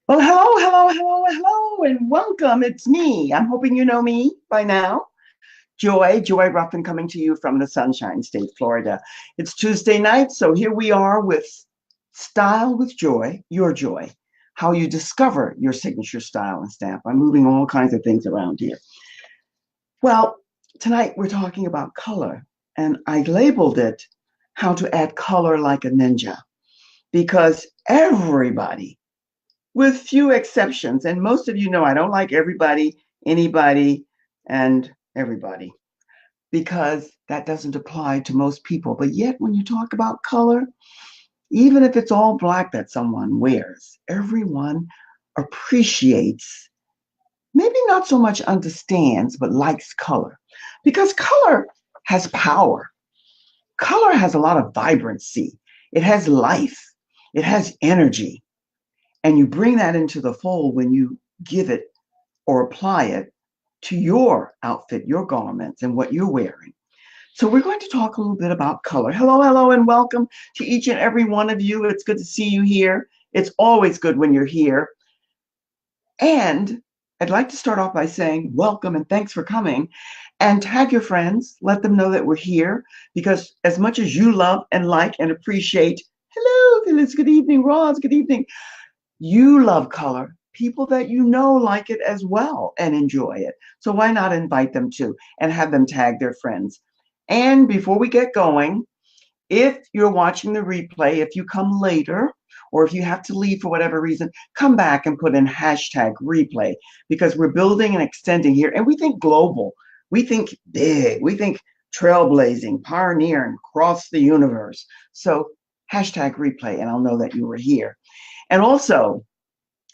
Well, hello, and welcome. It's me. I'm hoping you know me by now. Joy Ruffin coming to you from the Sunshine State, Florida. It's Tuesday night, so here we are with Style with Joy, your joy, how you discover your signature style and stamp. I'm moving all kinds of things around here. Well, tonight we're talking about color, and I labeled it How to Add Color Like a Ninja, because everybody with few exceptions. And most of you know I don't like everybody, anybody, and everybody because that doesn't apply to most people. But yet, when you talk about color, even if it's all black that someone wears, everyone appreciates, maybe not so much understands, but likes color because color has power. Color has a lot of vibrancy, it has life, it has energy. And you bring that into the fold when you give it or apply it to your outfit, your garments, and what you're wearing. So we're going to talk a little bit about color. Hello, and welcome to each and every one of you. It's good to see you here. It's always good when you're here. And I'd like to start off by saying welcome and thanks for coming. And tag your friends, let them know that we're here because as much as you love and like and appreciate, hello, Phyllis, good evening, Roz, good evening. You love color. People that you know like it as well and enjoy it. So why not invite them too and have them tag their friends? And before we get going, if you're watching the replay, if you come later, or if you have to leave for whatever reason, come back and put in hashtag replay because we're building and extending here. And we think global, we think big, we think trailblazing, pioneering across the universe. So hashtag replay, and I'll know that you were here. And also,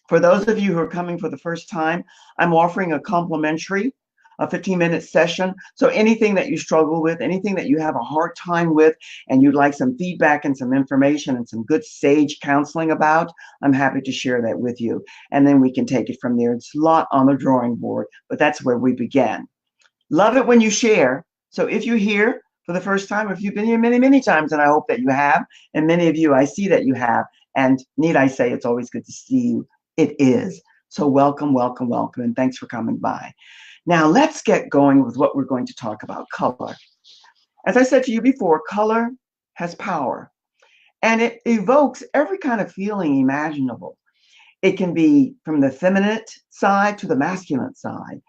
for those of you who are coming for the first time, I'm offering a complimentary, a 15-minute session. So anything that you struggle with, anything that you have a hard time with, and you'd like some feedback and some information and some good sage counseling about, I'm happy to share that with you. And then we can take it from there. It's a lot on the drawing board, but that's where we began. Love it when you share. So if you're here for the first time, if you've been here many, many times, and I hope that you have, and many of you, I see that you have, and need I say, it's always good to see you. It is. So welcome, and thanks for coming by. Now let's get going with what we're going to talk about, color. As I said to you before, color has power, and it evokes every kind of feeling imaginable. It can be from the feminine side to the masculine side,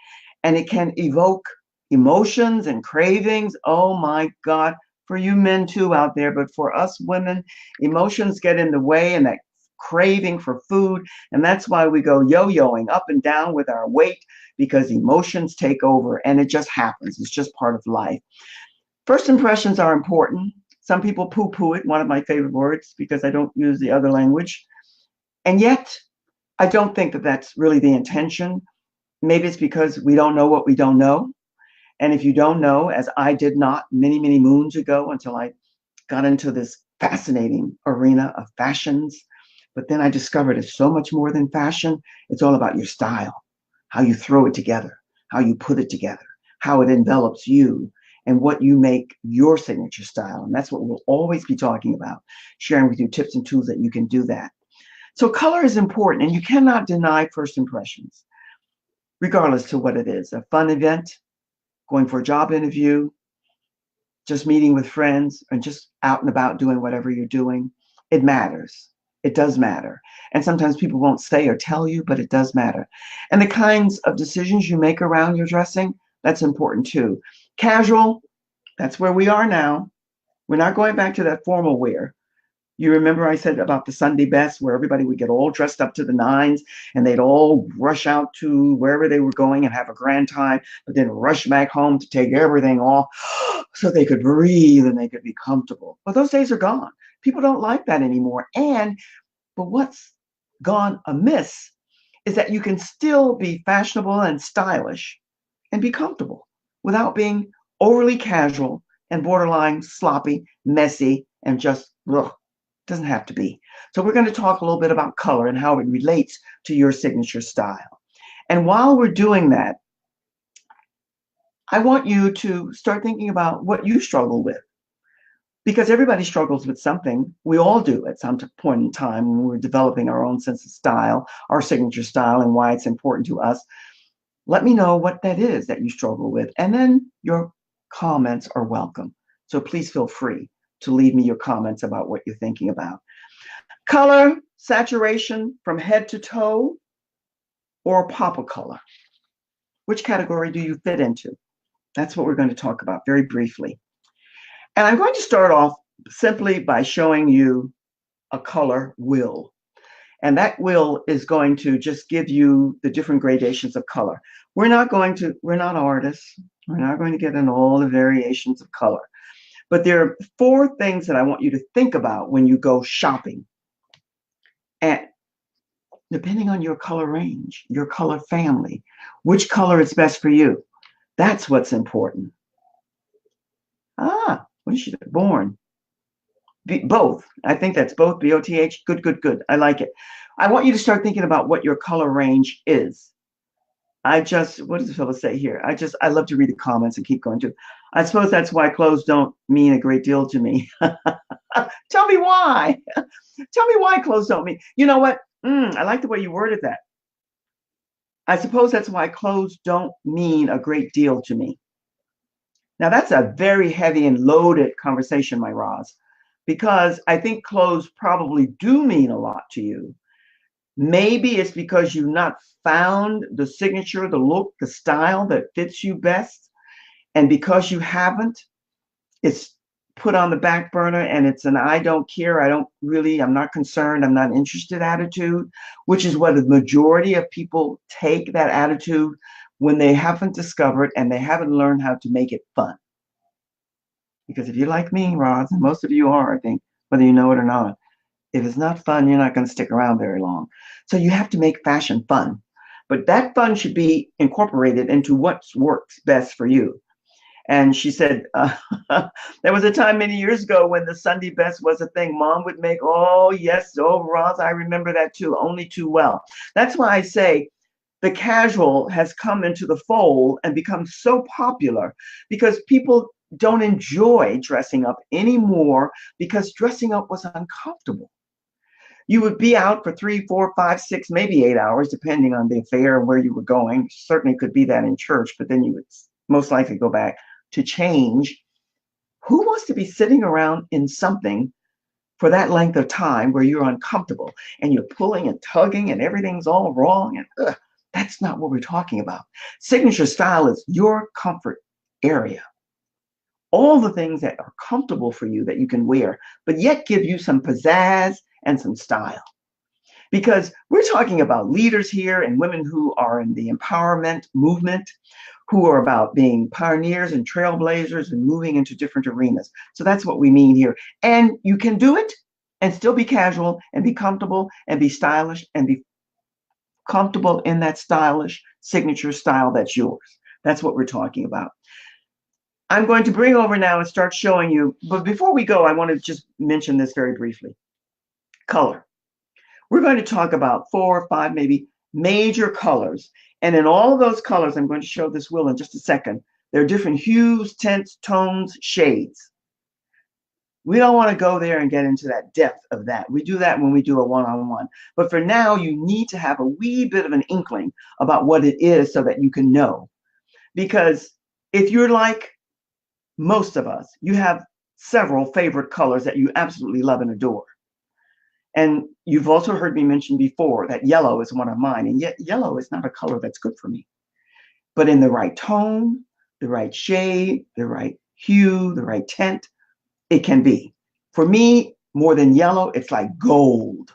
and it can evoke emotions and cravings. Oh my God, for you men too out there, but for us women, emotions get in the way and that craving for food. And that's why we go yo-yoing up and down with our weight because emotions take over and it just happens. It's just part of life. First impressions are important. Some people poo-poo it, one of my favorite words, because I don't use the other language. And yet, I don't think that that's really the intention. Maybe it's because we don't know what we don't know. And if you don't know, as I did not many, many moons ago until I got into this fascinating arena of fashions, but then I discovered it's so much more than fashion. It's all about your style, how you throw it together, how you put it together, how it envelops you, and what you make your signature style. And that's what we'll always be talking about, sharing with you tips and tools that you can do that. So color is important, and you cannot deny first impressions, regardless to what it is. A fun event, going for a job interview, just meeting with friends, and just out and about doing whatever you're doing. It matters. It does matter. And sometimes people won't say or tell you, but it does matter. And the kinds of decisions you make around your dressing, that's important too. Casual, that's where we are now. We're not going back to that formal wear. You remember I said about the Sunday best where everybody would get all dressed up to the nines and they'd all rush out to wherever they were going and have a grand time, but then rush back home to take everything off so they could breathe and they could be comfortable. Well, those days are gone. People don't like that anymore. But what's gone amiss is that you can still be fashionable and stylish and be comfortable without being overly casual and borderline sloppy, messy, and just ugh. Doesn't have to be. So we're going to talk a little bit about color and how it relates to your signature style. And while we're doing that, I want you to start thinking about what you struggle with. because everybody struggles with something. We all do at some point in time when we're developing our own sense of style, our signature style, and why it's important to us. Let me know what that is that you struggle with. And then your comments are welcome. So please feel free to leave me your comments about what you're thinking about. Color, saturation from head to toe, or pop of color. Which category do you fit into? That's what we're going to talk about very briefly. And I'm going to start off simply by showing you a color wheel. And that wheel is going to just give you the different gradations of color. We're not artists. We're not going to get into all the variations of color. But there are 4 things that I want you to think about when you go shopping. And depending on your color range, your color family, which color is best for you. That's what's important. When is she born? Both. I think that's both. B-O-T-H. Good, good, good. I like it. I want you to start thinking about what your color range is. What does the fellow say here? I love to read the comments and keep going too. I suppose that's why clothes don't mean a great deal to me. Tell me why. Tell me why clothes don't mean. You know what? I like the way you worded that. I suppose that's why clothes don't mean a great deal to me. Now, that's a very heavy and loaded conversation, my Roz, because I think clothes probably do mean a lot to you. Maybe it's because you've not found the signature, the look, the style that fits you best. And because you haven't, it's put on the back burner and it's an I don't care, I'm not concerned, I'm not interested attitude, which is what the majority of people take that attitude when they haven't discovered and they haven't learned how to make it fun. Because if you're like me, Roz, and most of you are, I think, whether you know it or not, if it's not fun, you're not going to stick around very long. So you have to make fashion fun. But that fun should be incorporated into what works best for you. And she said, there was a time many years ago when the Sunday best was a thing. Mom would make, Roz, I remember that too, only too well. That's why I say the casual has come into the fold and become so popular because people don't enjoy dressing up anymore because dressing up was uncomfortable. You would be out for 3, 4, 5, 6, maybe 8 hours, depending on the affair and where you were going. Certainly could be that in church, but then you would most likely go back to change. Who wants to be sitting around in something for that length of time where you're uncomfortable and you're pulling and tugging and everything's all wrong? And that's not what we're talking about. Signature style is your comfort area. All the things that are comfortable for you that you can wear, but yet give you some pizzazz and some style. Because we're talking about leaders here and women who are in the empowerment movement, who are about being pioneers and trailblazers and moving into different arenas. So that's what we mean here. And you can do it and still be casual and be comfortable and be stylish and be comfortable in that stylish signature style that's yours. That's what we're talking about. I'm going to bring over now and start showing you, but before we go, I want to just mention this very briefly. Color. We're going to talk about 4 or 5 maybe major colors. And in all of those colors, I'm going to show this wheel in just a second. There are different hues, tints, tones, shades. We don't want to go there and get into that depth of that. We do that when we do a one-on-one. But for now, you need to have a wee bit of an inkling about what it is so that you can know. Because if you're like most of us, you have several favorite colors that you absolutely love and adore. And you've also heard me mention before that yellow is one of mine, and yet yellow is not a color that's good for me. But in the right tone, the right shade, the right hue, the right tint, it can be. For me, more than yellow, it's like gold,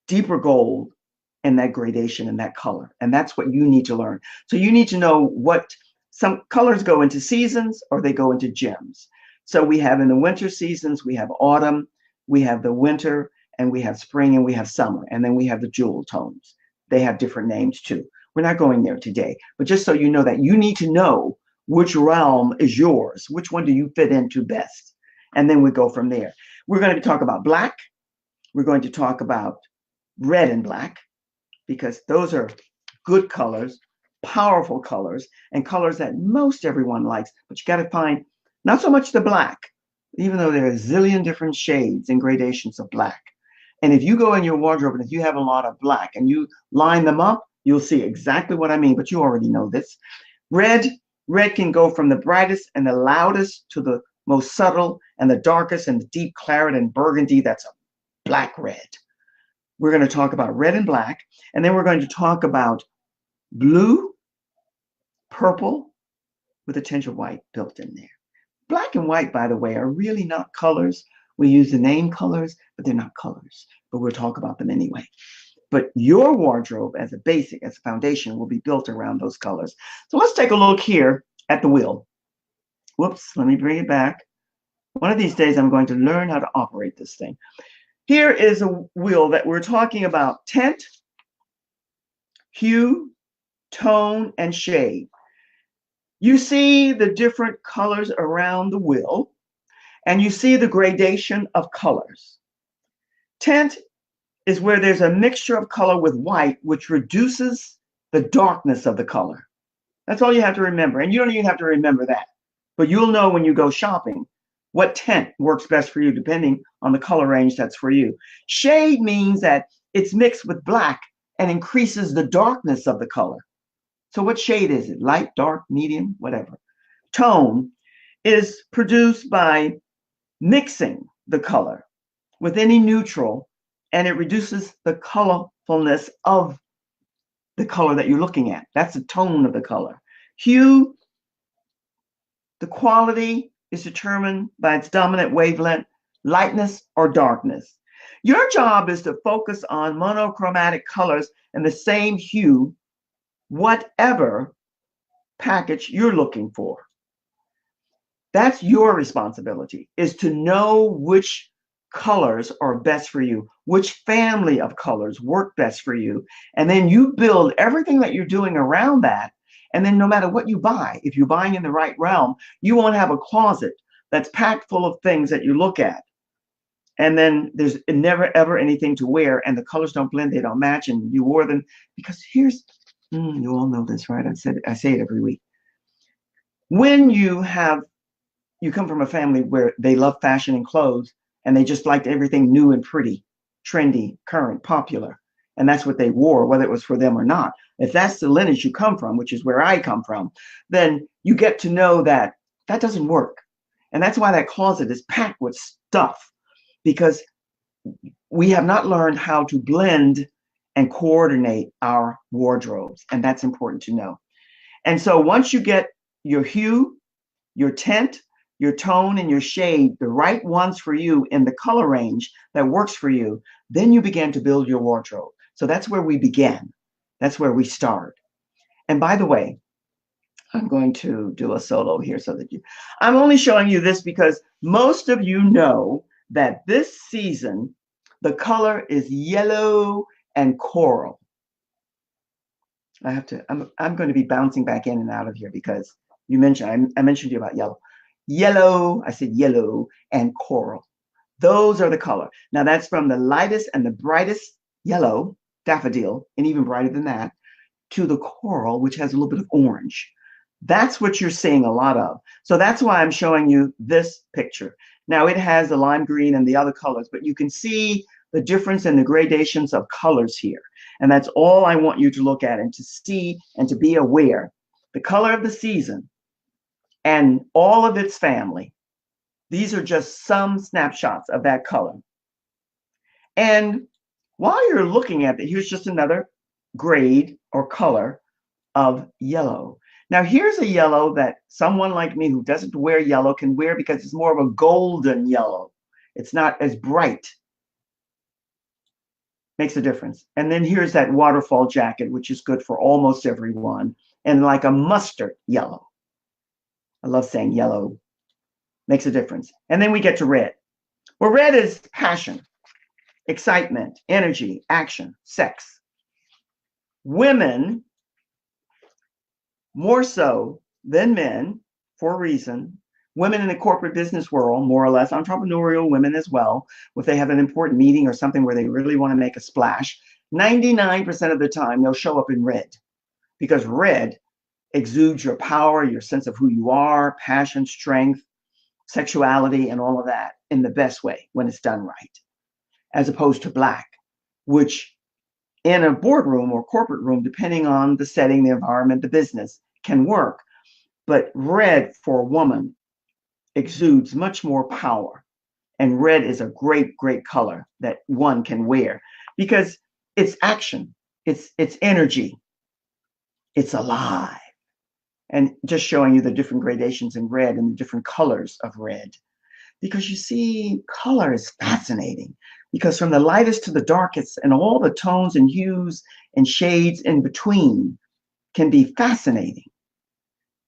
deeper gold in that gradation and that color. And that's what you need to learn. So you need to know what some colors go into seasons or they go into gems. So we have in the winter seasons, we have autumn, we have the winter, and we have spring, and we have summer, and then we have the jewel tones. They have different names too. We're not going there today, but just so you know that you need to know which realm is yours, which one do you fit into best, and then we go from there. We're going to talk about black. We're going to talk about red and black, because those are good colors, powerful colors, and colors that most everyone likes, but you got to find not so much the black, even though there are a zillion different shades and gradations of black. And if you go in your wardrobe and if you have a lot of black and you line them up, you'll see exactly what I mean, but you already know this. Red can go from the brightest and the loudest to the most subtle and the darkest and the deep claret and burgundy. That's a black red. We're going to talk about red and black, and then we're going to talk about blue, purple, with a tinge of white built in there. Black and white, by the way, are really not colors. We use the name colors, but they're not colors. But we'll talk about them anyway. But your wardrobe as a basic, as a foundation, will be built around those colors. So let's take a look here at the wheel. Whoops, let me bring it back. One of these days, I'm going to learn how to operate this thing. Here is a wheel that we're talking about: tint, hue, tone, and shade. You see the different colors around the wheel, and you see the gradation of colors. Tint is where there's a mixture of color with white, which reduces the darkness of the color. That's all you have to remember. And you don't even have to remember that, but you'll know when you go shopping what tint works best for you, depending on the color range that's for you. Shade means that it's mixed with black and increases the darkness of the color. So what shade is it? Light, dark, medium, whatever. Tone is produced by mixing the color with any neutral, and it reduces the colorfulness of the color that you're looking at. That's the tone of the color. Hue, the quality is determined by its dominant wavelength, lightness or darkness. Your job is to focus on monochromatic colors and the same hue, whatever package you're looking for. That's your responsibility, is to know which colors are best for you, which family of colors work best for you. And then you build everything that you're doing around that. And then no matter what you buy, if you're buying in the right realm, you won't have a closet that's packed full of things that you look at. And then there's never, ever anything to wear, and the colors don't blend, they don't match, and you wore them. Because here's, you all know this, right? I say it every week. When you come from a family where they love fashion and clothes, and they just liked everything new and pretty, trendy, current, popular, and that's what they wore, whether it was for them or not. If that's the lineage you come from, which is where I come from, then you get to know that that doesn't work. And that's why that closet is packed with stuff, because we have not learned how to blend and coordinate our wardrobes. And that's important to know. And so once you get your hue, your tint, your tone, and your shade, the right ones for you in the color range that works for you, then you begin to build your wardrobe. So that's where we begin. That's where we start. And by the way, I'm going to do a solo here so that I'm only showing you this because most of you know that this season, the color is yellow and coral. I'm going to be bouncing back in and out of here because I mentioned to you about yellow. Yellow, I said yellow and coral. Those are the color. Now that's from the lightest and the brightest yellow, daffodil, and even brighter than that, to the coral, which has a little bit of orange. That's what you're seeing a lot of. So that's why I'm showing you this picture. Now it has the lime green and the other colors, but you can see the difference in the gradations of colors here. And that's all I want you to look at and to see and to be aware. The color of the season and all of its family. These are just some snapshots of that color. And while you're looking at it, here's just another grade or color of yellow. Now here's a yellow that someone like me who doesn't wear yellow can wear because it's more of a golden yellow. It's not as bright. Makes a difference. And then here's that waterfall jacket, which is good for almost everyone, and like a mustard yellow. I love saying yellow. Makes a difference. And then we get to red. Well, red is passion, excitement, energy, action, sex. Women, more so than men, for a reason. Women in the corporate business world, more or less, entrepreneurial women as well, if they have an important meeting or something where they really want to make a splash, 99% of the time they'll show up in red, because red exudes your power, your sense of who you are, passion, strength, sexuality and all of that in the best way when it's done right, as opposed to black, which in a boardroom or corporate room, depending on the setting, the environment, the business, can work. But red for a woman exudes much more power. And red is a great, great color that one can wear because it's action, it's energy, it's alive. And just showing you the different gradations in red and the different colors of red. Because you see, color is fascinating because from the lightest to the darkest and all the tones and hues and shades in between can be fascinating.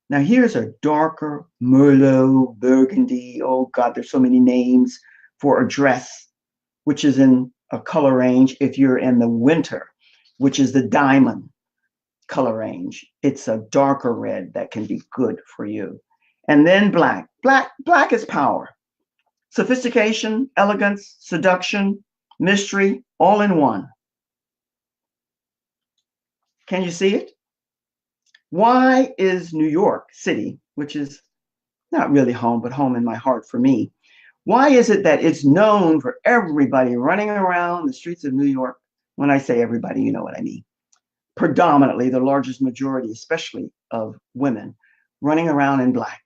Now here's a darker Merlot, Burgundy. Oh God, there's so many names for a dress, which is in a color range. If you're in the winter, which is the diamond color range, it's a darker red that can be good for you. And then black. Black is power. Sophistication, elegance, seduction, mystery, all in one. Can you see it? Why is New York City, which is not really home, but home in my heart for me, why is it that it's known for everybody running around the streets of New York? When I say everybody, you know what I mean. Predominantly, the largest majority, especially of women, running around in black,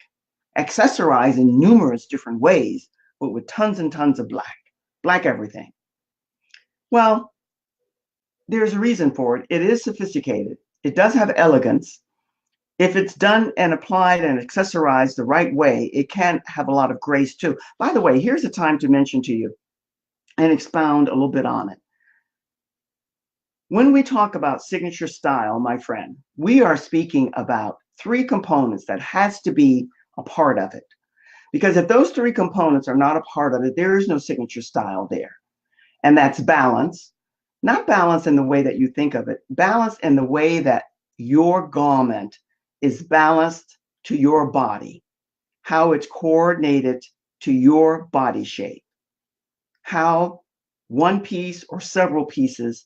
accessorized in numerous different ways, but with tons and tons of black everything. Well, there's a reason for it. It is sophisticated. It does have elegance. If it's done and applied and accessorized the right way, it can have a lot of grace too. By the way, here's a time to mention to you and expound a little bit on it. When we talk about signature style, my friend, we are speaking about three components that has to be a part of it. Because if those three components are not a part of it, there is no signature style there. And that's balance. Not balance in the way that you think of it, balance in the way that your garment is balanced to your body, how it's coordinated to your body shape, how one piece or several pieces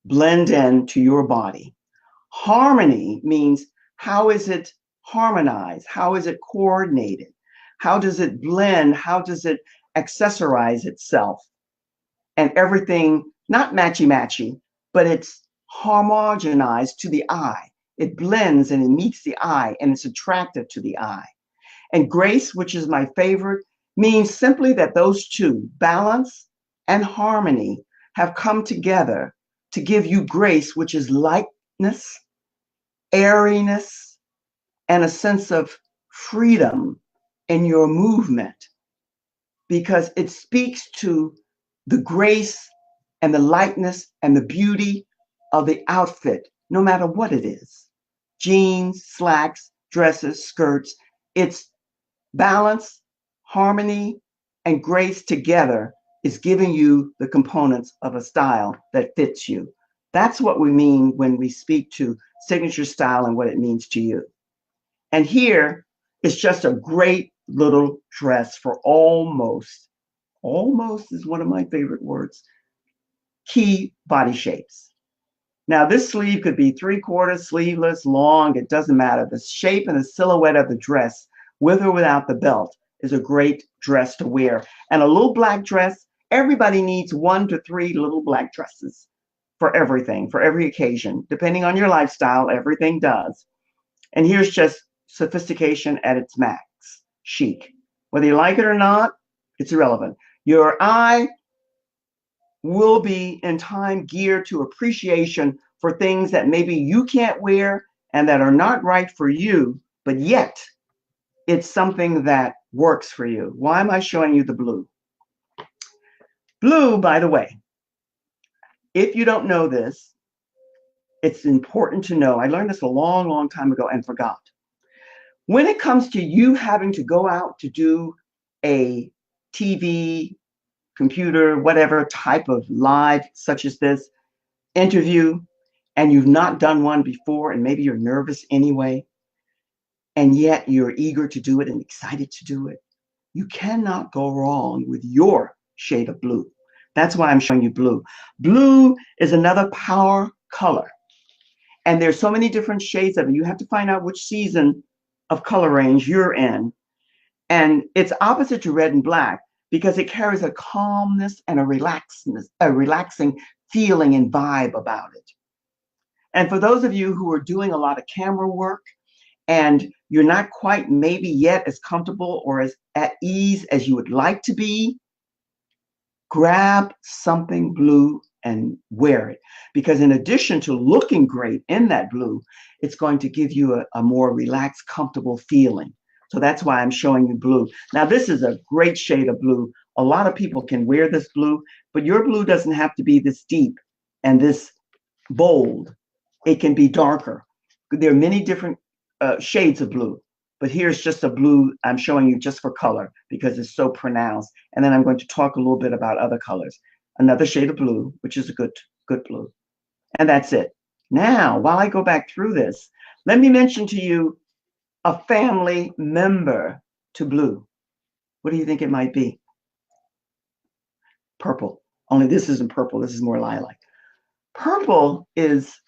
blend in to your body. Harmony means how is it harmonized? How is it coordinated? How does it blend? How does it accessorize itself? And everything, not matchy-matchy, but it's homogenized to the eye. It blends and it meets the eye and it's attractive to the eye. And grace, which is my favorite, means simply that those two, balance and harmony, have come together to give you grace, which is lightness, airiness, and a sense of freedom in your movement, because it speaks to the grace and the lightness and the beauty of the outfit, no matter what it is. Jeans, slacks, dresses, skirts, it's balance, harmony, and grace together is giving you the components of a style that fits you. That's what we mean when we speak to signature style and what it means to you. And here is just a great little dress for almost is one of my favorite words, key body shapes. Now this sleeve could be 3/4, sleeveless, long, it doesn't matter. The shape and the silhouette of the dress, with or without the belt, is a great dress to wear. And a little black dress, everybody needs 1 to 3 little black dresses for everything, for every occasion. Depending on your lifestyle, everything does. And here's just sophistication at its max, chic. Whether you like it or not, it's irrelevant. Your eye will be in time geared to appreciation for things that maybe you can't wear and that are not right for you, but yet it's something that works for you. Why am I showing you the blue? Blue, by the way, if you don't know this, it's important to know. I learned this a long, long time ago and forgot. When it comes to you having to go out to do a TV, computer, whatever type of live, such as this, interview, and you've not done one before, and maybe you're nervous anyway, and yet you're eager to do it and excited to do it, you cannot go wrong with your shade of blue. That's why I'm showing you blue. Blue is another power color. And there's so many different shades of it. You have to find out which season of color range you're in. And it's opposite to red and black because it carries a calmness and a relaxing feeling and vibe about it. And for those of you who are doing a lot of camera work and you're not quite maybe yet as comfortable or as at ease as you would like to be, grab something blue and wear it. Because in addition to looking great in that blue, it's going to give you a more relaxed, comfortable feeling. So that's why I'm showing you blue. Now, this is a great shade of blue. A lot of people can wear this blue, but your blue doesn't have to be this deep and this bold. It can be darker. There are many different shades of blue, but here's just a blue I'm showing you just for color because it's so pronounced. And then I'm going to talk a little bit about other colors. Another shade of blue, which is a good blue. And that's it. Now, while I go back through this, let me mention to you a family member to blue. What do you think it might be? Purple. Only this isn't purple. This is more lilac. Purple is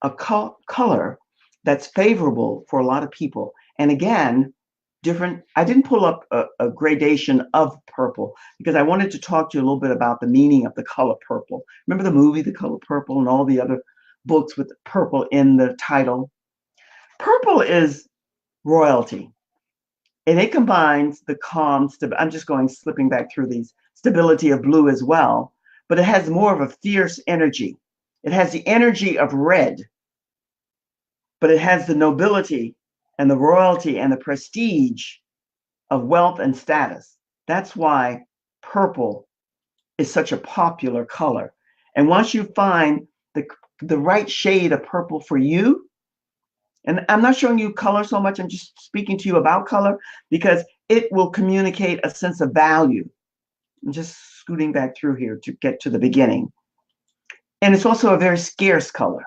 a color that's favorable for a lot of people. And again, I didn't pull up a gradation of purple because I wanted to talk to you a little bit about the meaning of the color purple. Remember the movie, The Color Purple, and all the other books with purple in the title? Purple is royalty. And it combines the calm, I'm just slipping back through these, stability of blue as well, but it has more of a fierce energy. It has the energy of red, but it has the nobility and the royalty and the prestige of wealth and status. That's why purple is such a popular color. And once you find the right shade of purple for you, and I'm not showing you color so much, I'm just speaking to you about color because it will communicate a sense of value. I'm just scooting back through here to get to the beginning. And it's also a very scarce color,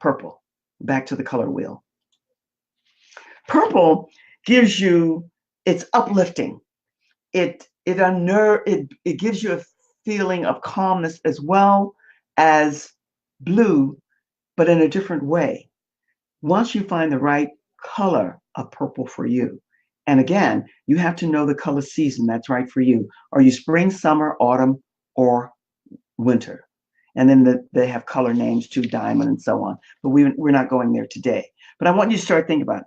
purple. Back to the color wheel. Purple gives you, it's uplifting. It gives you a feeling of calmness as well as blue, but in a different way. Once you find the right color of purple for you, and again, you have to know the color season that's right for you. Are you spring, summer, autumn, or winter? And then they have color names too, diamond and so on. But we're not going there today. But I want you to start thinking about it.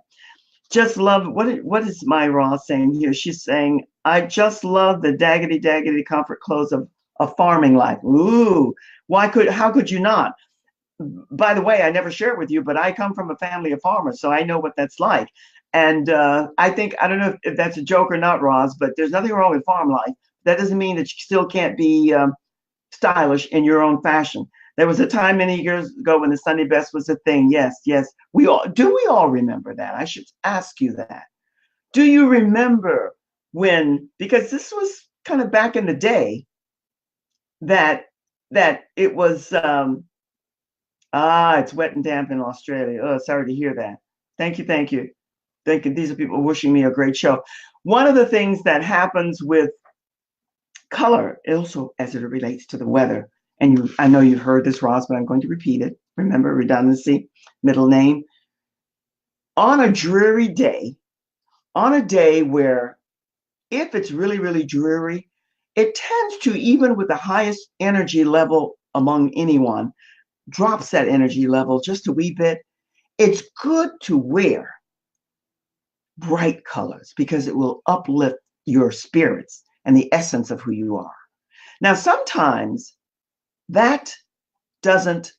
Just love, what is my Ross saying here? She's saying, I just love the daggedy comfort clothes of farming life. Ooh, how could you not? By the way, I never shared with you, but I come from a family of farmers, so I know what that's like. And I don't know if that's a joke or not, Ross, but there's nothing wrong with farm life. That doesn't mean that you still can't be stylish in your own fashion. There was a time many years ago when the Sunday best was a thing. Yes. We all remember that? I should ask you that. Do you remember because this was kind of back in the day that it was, it's wet and damp in Australia. Oh, sorry to hear that. Thank you. These are people wishing me a great show. One of the things that happens with color also as it relates to the weather, and I know you've heard this, Ross, but I'm going to repeat it. Remember, redundancy, middle name. On a dreary day, on a day where if it's really, really dreary, it tends to, even with the highest energy level among anyone, drops that energy level just a wee bit. It's good to wear bright colors because it will uplift your spirits and the essence of who you are. Now, sometimes that doesn't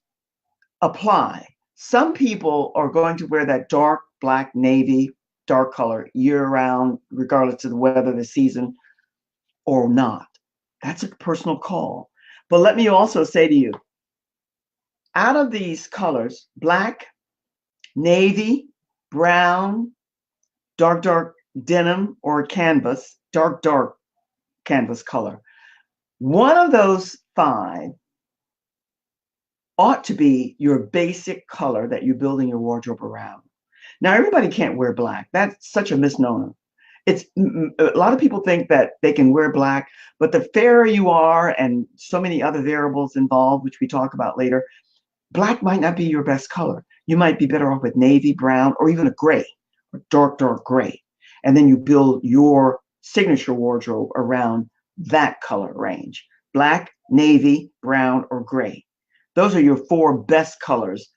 apply. Some people are going to wear that dark black, navy, dark color year round, regardless of the weather, the season, or not. That's a personal call. But let me also say to you, out of these colors, black, navy, brown, dark denim or canvas, dark canvas color, one of those 5 ought to be your basic color that you're building your wardrobe around. Now, everybody can't wear black. That's such a misnomer. A lot of people think that they can wear black, but the fairer you are and so many other variables involved, which we talk about later, black might not be your best color. You might be better off with navy, brown, or even a gray, or dark gray. And then you build your signature wardrobe around that color range: black, navy, brown, or gray. Those are your 4 best colors.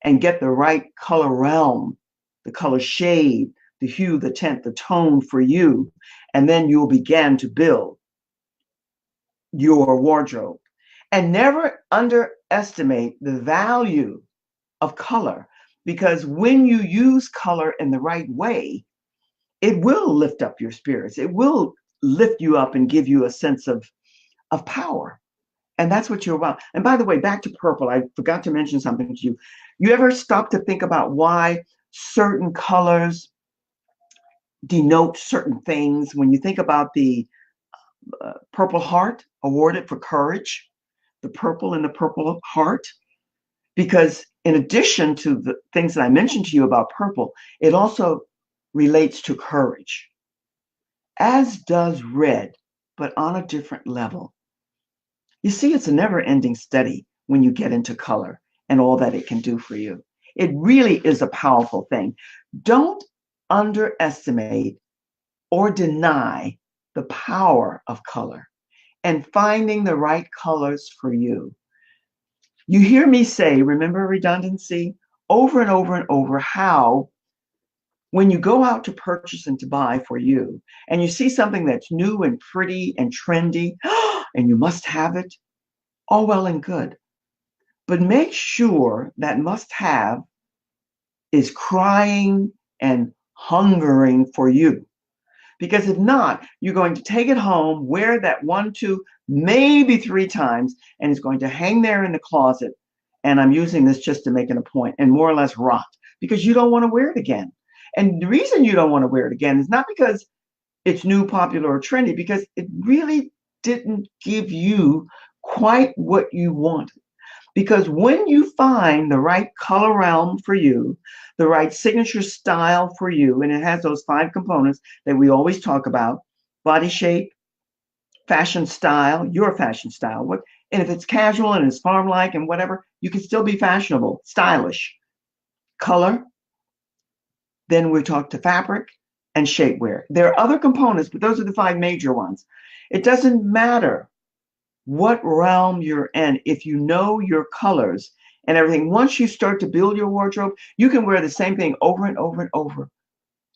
And get the right color realm, the color shade, the hue, the tint, the tone for you. And then you'll begin to build your wardrobe. And never underestimate the value of color, because when you use color in the right way, it will lift up your spirits. It will lift you up and give you a sense of power. And that's what you're about. And by the way, back to purple, I forgot to mention something to you. You ever stop to think about why certain colors denote certain things? When you think about the Purple Heart awarded for courage, the purple in the Purple Heart, because in addition to the things that I mentioned to you about purple, it also relates to courage, as does red, but on a different level. You see, it's a never-ending study when you get into color and all that it can do for you. It really is a powerful thing. Don't underestimate or deny the power of color and finding the right colors for you. You hear me say, remember redundancy, over and over and over, how when you go out to purchase and to buy for you, and you see something that's new and pretty and trendy, and you must have it, all well and good. But make sure that must have is crying and hungering for you. Because if not, you're going to take it home, wear that 1, 2, maybe 3 times, and it's going to hang there in the closet. And I'm using this just to make it a point, and more or less rot, because you don't want to wear it again. And the reason you don't want to wear it again is not because it's new, popular, or trendy, because it really didn't give you quite what you wanted. Because when you find the right color realm for you, the right signature style for you, and it has those 5 components that we always talk about: body shape, fashion style, your fashion style. And if it's casual and it's farm-like and whatever, you can still be fashionable, stylish. Color, then we talk to fabric and shapewear. There are other components, but those are the 5 major ones. It doesn't matter what realm you're in, if you know your colors and everything. Once you start to build your wardrobe, you can wear the same thing over and over and over.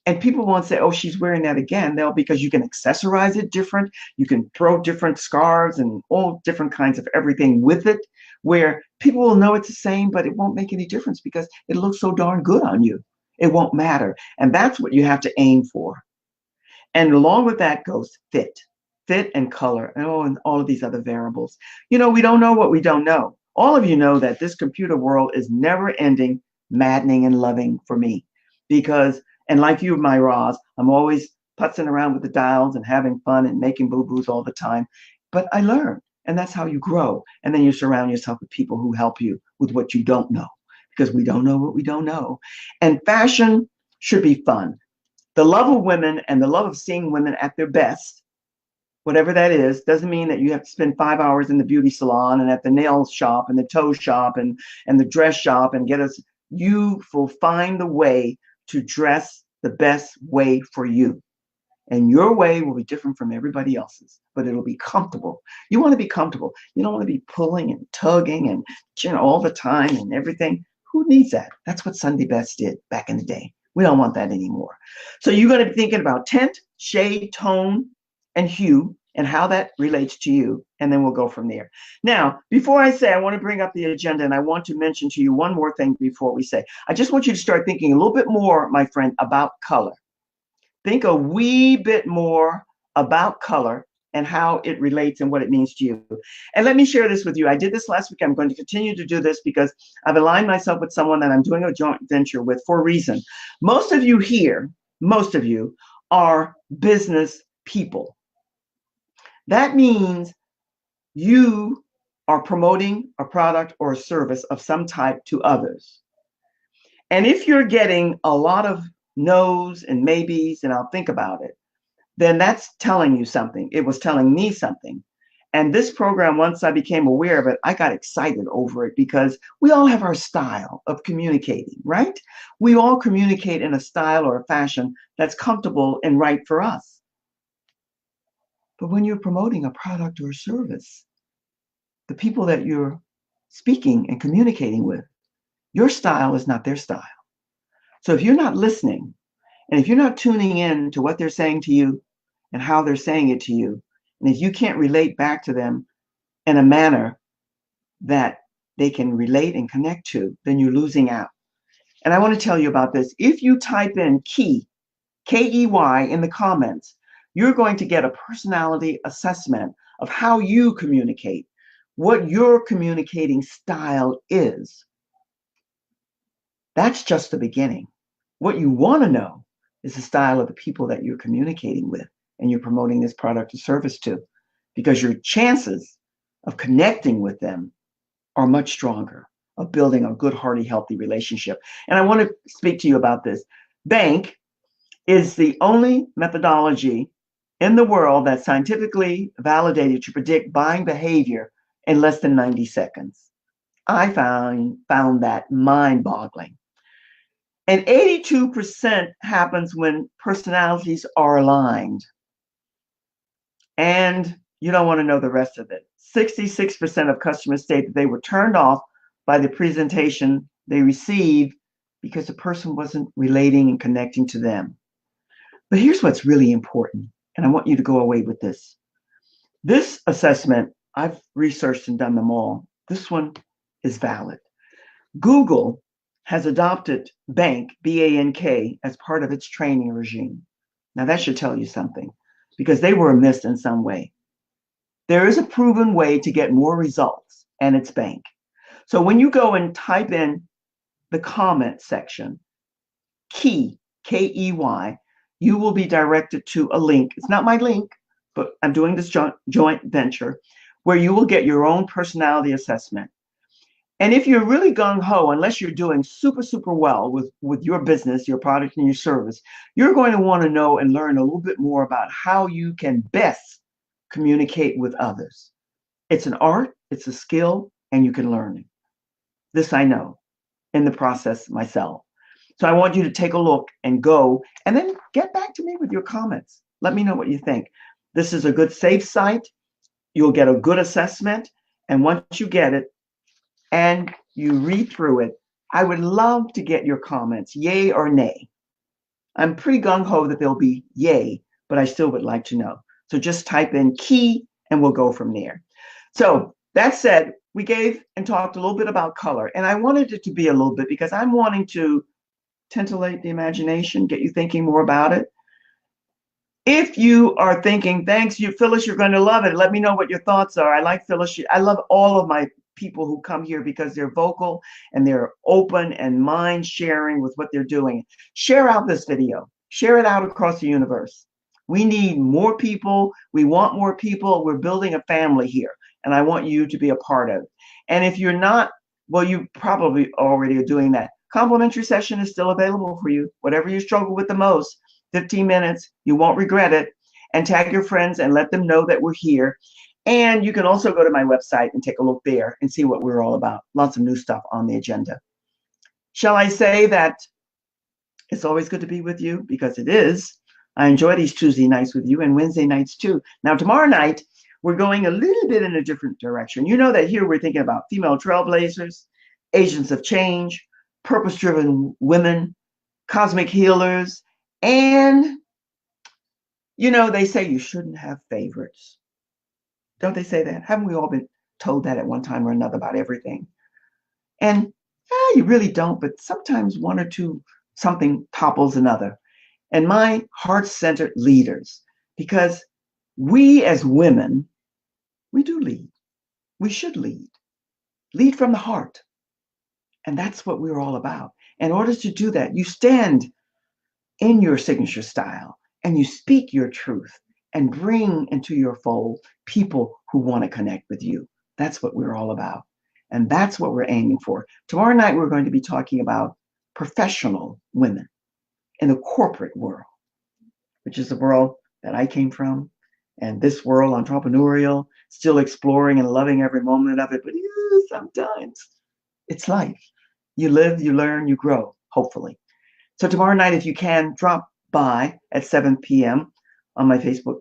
And people won't say, oh, she's wearing that again. They'll, because you can accessorize it different. You can throw different scarves and all different kinds of everything with it, where people will know it's the same, but it won't make any difference because it looks so darn good on you. It won't matter. And that's what you have to aim for. And along with that goes fit and color, and all of these other variables. We don't know what we don't know. All of you know that this computer world is never ending, maddening, and loving for me. Because, and like you, my Roz, I'm always putzing around with the dials and having fun and making boo-boos all the time. But I learn, and that's how you grow. And then you surround yourself with people who help you with what you don't know, because we don't know what we don't know. And fashion should be fun. The love of women and the love of seeing women at their best, whatever that is, doesn't mean that you have to spend 5 hours in the beauty salon and at the nail shop and the toe shop and the dress shop and get us. You will find the way to dress the best way for you. And your way will be different from everybody else's, but it'll be comfortable. You want to be comfortable. You don't want to be pulling and tugging and all the time and everything. Who needs that? That's what Sunday Best did back in the day. We don't want that anymore. So you're going to be thinking about tint, shade, tone, and hue, and how that relates to you, and then we'll go from there. Now, before I say, I want to bring up the agenda, and I want to mention to you one more thing before we say. I just want you to start thinking a little bit more, my friend, about color. Think a wee bit more about color and how it relates and what it means to you. And let me share this with you. I did this last week. I'm going to continue to do this because I've aligned myself with someone that I'm doing a joint venture with for a reason. Most of you here, most of you are business people. That means you are promoting a product or a service of some type to others. And if you're getting a lot of no's and maybes, and I'll think about it, then that's telling you something. It was telling me something. And this program, once I became aware of it, I got excited over it because we all have our style of communicating, right? We all communicate in a style or a fashion that's comfortable and right for us. But when you're promoting a product or a service, the people that you're speaking and communicating with, your style is not their style. So if you're not listening, and if you're not tuning in to what they're saying to you and how they're saying it to you, and if you can't relate back to them in a manner that they can relate and connect to, then you're losing out. And I want to tell you about this. If you type in key, Key, in the comments, you're going to get a personality assessment of how you communicate, what your communicating style is. That's just the beginning. What you want to know is the style of the people that you're communicating with and you're promoting this product or service to, because your chances of connecting with them are much stronger, of building a good, hearty, healthy relationship. And I want to speak to you about this. Bank is the only methodology in the world that's scientifically validated to predict buying behavior in less than 90 seconds. I found that mind-boggling. And 82% happens when personalities are aligned. And you don't want to know the rest of it. 66% of customers state that they were turned off by the presentation they received because the person wasn't relating and connecting to them. But here's what's really important, and I want you to go away with this. This assessment, I've researched and done them all. This one is valid. Google has adopted Bank, B-A-N-K, as part of its training regime. Now that should tell you something, because they were amiss in some way. There is a proven way to get more results, and it's Bank. So when you go and type in the comment section, key, K-E-Y, you will be directed to a link. It's not my link, but I'm doing this joint venture where you will get your own personality assessment. And if you're really gung-ho, unless you're doing super, super well with your business, your product, and your service, you're going to want to know and learn a little bit more about how you can best communicate with others. It's an art, it's a skill, and you can learn it. This I know in the process myself. So I want you to take a look and go, and then get back to me with your comments. Let me know what you think. This is a good, safe site. You'll get a good assessment. And once you get it and you read through it, I would love to get your comments, yay or nay. I'm pretty gung-ho that they'll be yay, but I still would like to know. So just type in key and we'll go from there. So that said, we gave and talked a little bit about color, and I wanted it to be a little bit because I'm wanting to titillate the imagination, get you thinking more about it. If you are thinking, thanks, Phyllis, you're going to love it. Let me know what your thoughts are. I like Phyllis. I love all of my people who come here because they're vocal and they're open and mind sharing with what they're doing. Share out this video. Share it out across the universe. We need more people. We want more people. We're building a family here, and I want you to be a part of it. And if you're not, well, you probably already are doing that. Complimentary session is still available for you. Whatever you struggle with the most, 15 minutes, you won't regret it. And tag your friends and let them know that we're here. And you can also go to my website and take a look there and see what we're all about. Lots of new stuff on the agenda. Shall I say that it's always good to be with you? Because it is. I enjoy these Tuesday nights with you and Wednesday nights too. Now, tomorrow night, we're going a little bit in a different direction. You know that here we're thinking about female trailblazers, agents of change, purpose-driven women, cosmic healers, and, you know, they say you shouldn't have favorites. Don't they say that? Haven't we all been told that at one time or another about everything? And you really don't, but sometimes one or two, something topples another. And my heart-centered leaders, because we as women, we do lead. We should lead. Lead from the heart. And that's what we're all about. In order to do that, you stand in your signature style and you speak your truth and bring into your fold people who want to connect with you. That's what we're all about. And that's what we're aiming for. Tomorrow night, we're going to be talking about professional women in the corporate world, which is the world that I came from. And this world, entrepreneurial, still exploring and loving every moment of it. But sometimes it's life. You live, you learn, you grow, hopefully. So tomorrow night, if you can, drop by at 7 p.m. on my Facebook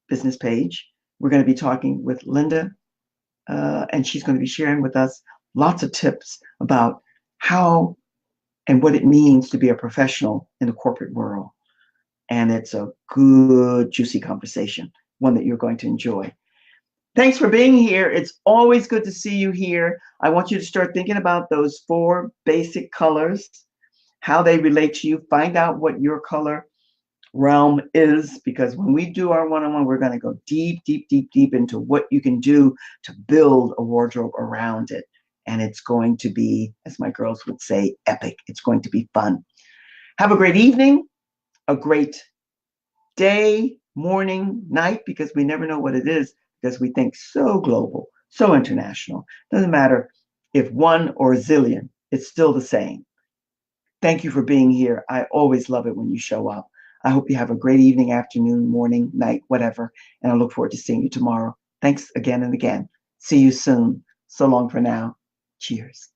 business page. We're going to be talking with Linda, and she's going to be sharing with us lots of tips about how and what it means to be a professional in the corporate world. And it's a good, juicy conversation, one that you're going to enjoy. Thanks for being here. It's always good to see you here. I want you to start thinking about those 4 basic colors, how they relate to you. Find out what your color realm is, because when we do our one-on-one, we're going to go deep, deep, deep, deep into what you can do to build a wardrobe around it. And it's going to be, as my girls would say, epic. It's going to be fun. Have a great evening, a great day, morning, night, because we never know what it is, because we think so global, so international. Doesn't matter if 1 or a zillion, it's still the same. Thank you for being here. I always love it when you show up. I hope you have a great evening, afternoon, morning, night, whatever. And I look forward to seeing you tomorrow. Thanks again and again. See you soon. So long for now. Cheers.